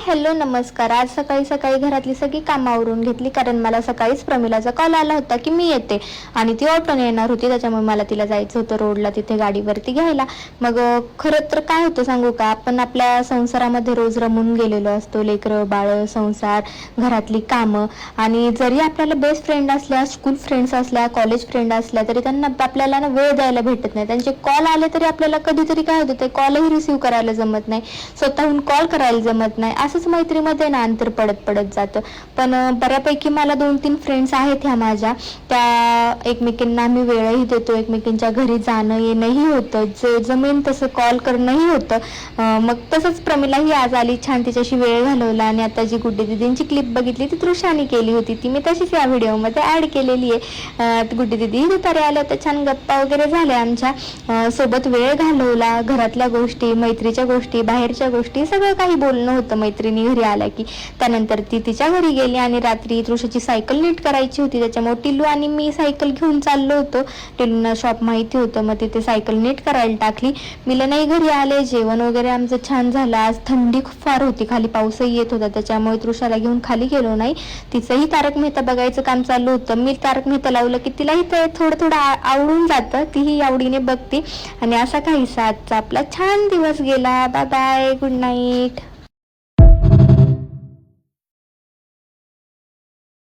Hello नमस्कार। आज सकाळी सकाळी घरातली सगळी कामं आवरून घेतली, कारण मला सकाळीच प्रमिलाचा कॉल आला होता की मी येते आणि ती ऑटोने येणार होती, त्याच्यामुळे मला तिला जायचं होतं रोडला, तिथे गाडीवरती घ्यायला। मग खरं तर काय होतं सांगू का, आपण आपल्या संसारामध्ये रोज रमून गेलेलो असतो, लेकरं बाळ, संसार, घरातली कामं, आणि जरी आपल्याला बेस्ट फ्रेंड असल्या, स्कूल फ्रेंड्स असल्या, कॉलेज फ्रेंड असल्या, तरी त्यांना आपल्याला वेळ द्यायला भेटत नाही। त्यांचे कॉल आले तरी आपल्याला कधीतरी काय होतं, ते कॉलही रिसीव्ह करायला जमत नाही, स्वतःहून कॉल करायला जमत नाही, असंच मैत्रीमध्ये ना अंतर पडत पडत जातं। पण बऱ्यापैकी मला 2-3 फ्रेंड्स आहेत ह्या माझ्या, त्या एकमेकींना आम्ही वेळही देतो, एकमेकींच्या घरी जाणं येणंही होतं, जे जमेन तसं कॉल करणंही होतं। मग तसंच प्रमिलाही आज आली, छान तिच्याशी वेळ घालवला, आणि आता जी गुड्डी दिदींची क्लिप बघितली ती तृषाने केली होती, ती मी तशीच या व्हिडिओमध्ये ॲड केलेली आहे। गुड्डी दिदी दुपारी आल्या होत्या, छान गप्पा वगैरे झाल्या आमच्या, सोबत वेळ घालवला, घरातल्या गोष्टी, मैत्रीच्या गोष्टी, बाहेरच्या गोष्टी, सगळं काही बोलणं होतं मैत्रिणी घरी आल्या की। त्यानंतर ती तिच्या घरी गेली, आणि रात्री तृषाची सायकल नीट करायची होती, त्याच्यामुळे टिल्लू आणि मी सायकल घेऊन चाललो होतो, टिल्लूंना शॉप माहिती होतं, मग तिथे सायकल नीट करायला टाकली। मिला नाही घरी आले, जेवण वगैरे आमचं छान झालं। आज थंडी खूप फार होती, खाली पाऊसही येत होता, त्याच्यामुळे तृषाला घेऊन खाली गेलो नाही, तिचंही तारक मेहता बघायचं काम चालू होतं। मी तारक मेहता लावलं की तिलाही ते थोडं थोडं आवडून जातं, तीही आवडीने बघते, आणि असा काहीसा आजचा आपला छान दिवस गेला। Bye bye, good night.